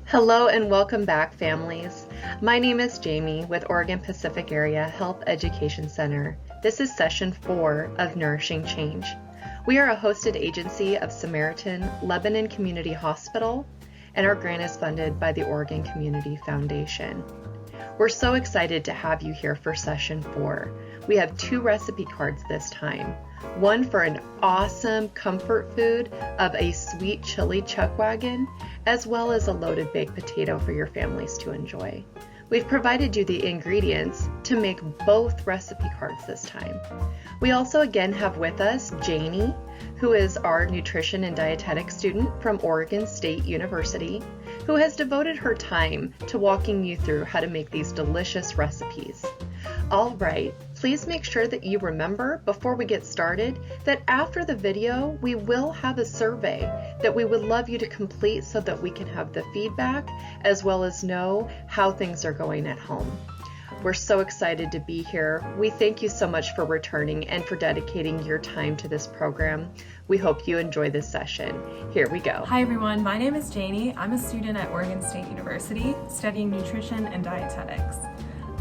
Hello and welcome back, families. My name is Jamie with Oregon Pacific Area Health Education Center. This is session 4 of Nourishing Change. We are a hosted agency of Samaritan Lebanon Community Hospital, and our grant is funded by the Oregon Community Foundation. We're so excited to have you here for session 4. We have 2 recipe cards this time. One for an awesome comfort food of a sweet chili chuck wagon, as well as a loaded baked potato for your families to enjoy. We've provided you the ingredients to make both recipe cards this time. We also again have with us Janie, who is our nutrition and dietetics student from Oregon State University, who has devoted her time to walking you through how to make these delicious recipes. All right, please make sure that you remember before we get started that after the video, we will have a survey that we would love you to complete so that we can have the feedback as well as know how things are going at home. We're so excited to be here. We thank you so much for returning and for dedicating your time to this program. We hope you enjoy this session. Here we go. Hi everyone, my name is Janie. I'm a student at Oregon State University studying nutrition and dietetics.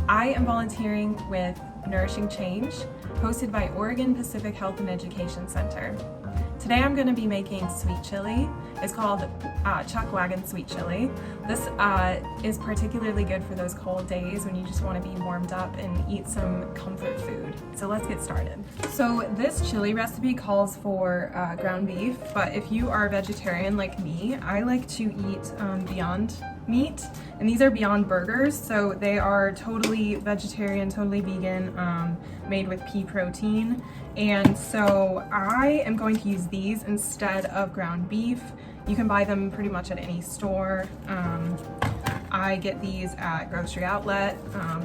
I am volunteering with Nourishing Change, hosted by Oregon Pacific Health and Education Center. Today I'm going to be making sweet chili. It's called Chuck Wagon Sweet Chili. This is particularly good for those cold days when you just want to be warmed up and eat some comfort food. So let's get started. So this chili recipe calls for ground beef, but if you are a vegetarian like me, I like to eat Beyond Meat, and these are Beyond Burgers, so they are totally vegetarian, totally vegan, made with pea protein. And so I am going to use these instead of ground beef. You can buy them pretty much at any store. I get these at Grocery Outlet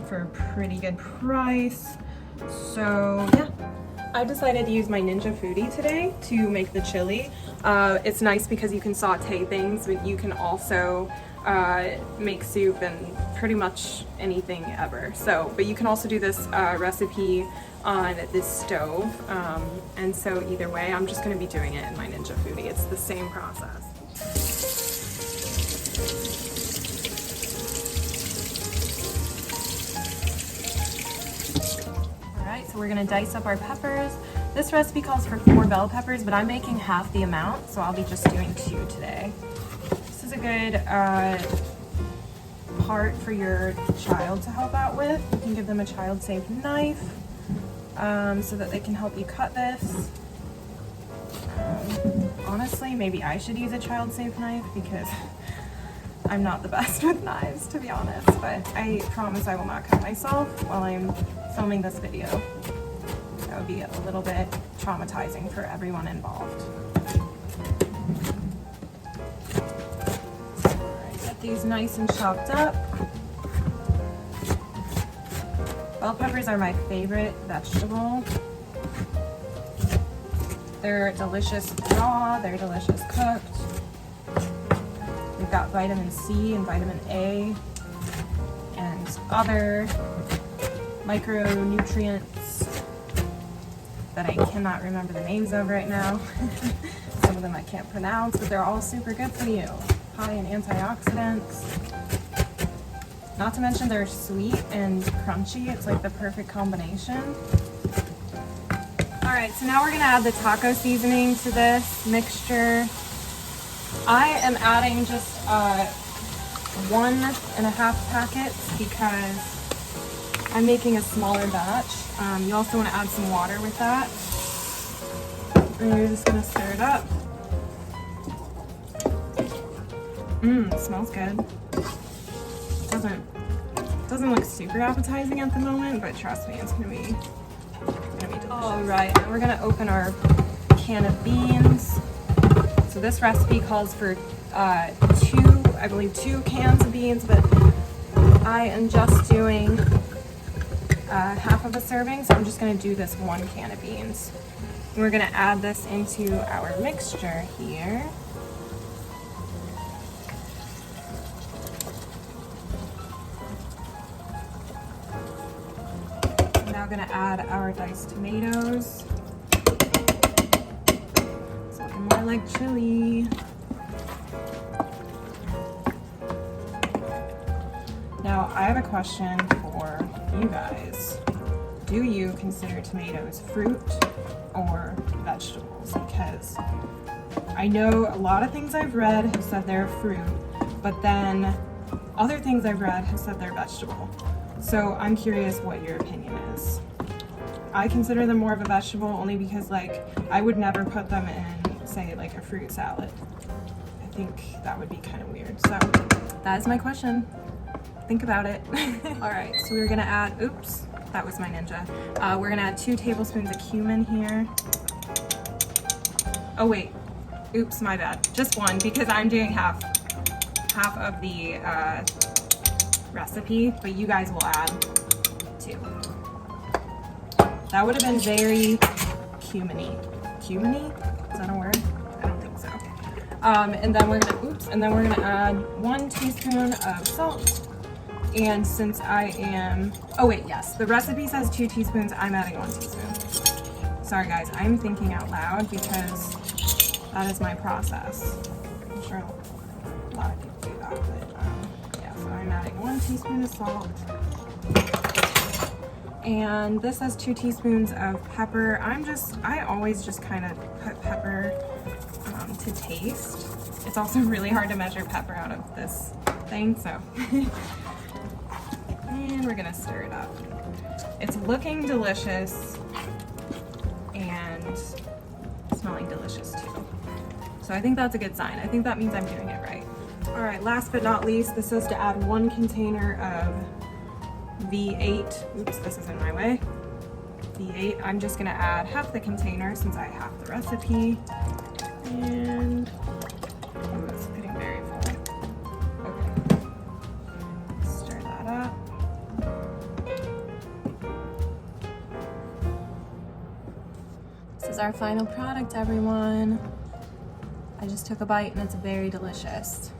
for a pretty good price. So yeah, I decided to use my Ninja Foodie today to make the chili. It's nice because you can saute things, but you can also make soup and pretty much anything ever. So, but you can also do this recipe on this stove, and so either way, I'm just going to be doing it in my Ninja Foodie. It's the same process. Alright, so we're going to dice up our peppers. This recipe calls for 4 bell peppers, but I'm making half the amount, so I'll be just doing 2 today. This is a good part for your child to help out with. You can give them a child-safe knife so that they can help you cut this. Honestly, maybe I should use a child-safe knife because I'm not the best with knives, to be honest, but I promise I will not cut myself while I'm filming this video. That would be a little bit traumatizing for everyone involved. These nice and chopped up. Bell peppers are my favorite vegetable. They're delicious raw, they're delicious cooked. They've got vitamin C and vitamin A and other micronutrients that I cannot remember the names of right now. Some of them I can't pronounce, but they're all super good for you. High in antioxidants. Not to mention they're sweet and crunchy. It's like the perfect combination. Alright, so now we're going to add the taco seasoning to this mixture. I am adding just 1.5 packets because I'm making a smaller batch. You also want to add some water with that. And you're just going to stir it up. It smells good. Doesn't look super appetizing at the moment, but trust me, it's gonna be delicious. All right, now we're gonna open our can of beans. So this recipe calls for 2 cans of beans, but I am just doing half of a serving, so I'm just gonna do this 1 can of beans. And we're gonna add this into our mixture here. Now going to add our diced tomatoes. It's looking more like chili. Now, I have a question for you guys. Do you consider tomatoes fruit or vegetables? Because I know a lot of things I've read have said they're fruit, but then other things I've read have said they're vegetable. So I'm curious what your opinion is. I consider them more of a vegetable only because like I would never put them in, say, like a fruit salad. I think that would be kind of weird. So that is my question. Think about it. All right, so we're gonna add, oops, that was my ninja. We're gonna add 2 tablespoons of cumin here. Oh wait, oops, my bad. Just 1 because I'm doing half of the recipe, but you guys will add 2. That would have been very cuminy. Cuminy? Is that a word? I don't think so. And then we're gonna add 1 teaspoon of salt. And since I am, oh wait, yes, the recipe says 2 teaspoons, I'm adding 1 teaspoon. Sorry guys, I'm thinking out loud because that is my process. I'm sure a lot of people do that, but yeah, so I'm adding 1 teaspoon of salt. And this has 2 teaspoons of pepper. I always just kind of put pepper to taste. It's also really hard to measure pepper out of this thing, so. And we're gonna stir it up. It's looking delicious and smelling delicious too. So I think that's a good sign. I think that means I'm doing it right. All right, last but not least, this is to add 1 container of V8. Oops, this is in my way. V8, I'm just gonna add half the container since I have the recipe. And, oh, it's getting very full. Okay, stir that up. This is our final product, everyone. I just took a bite and it's very delicious.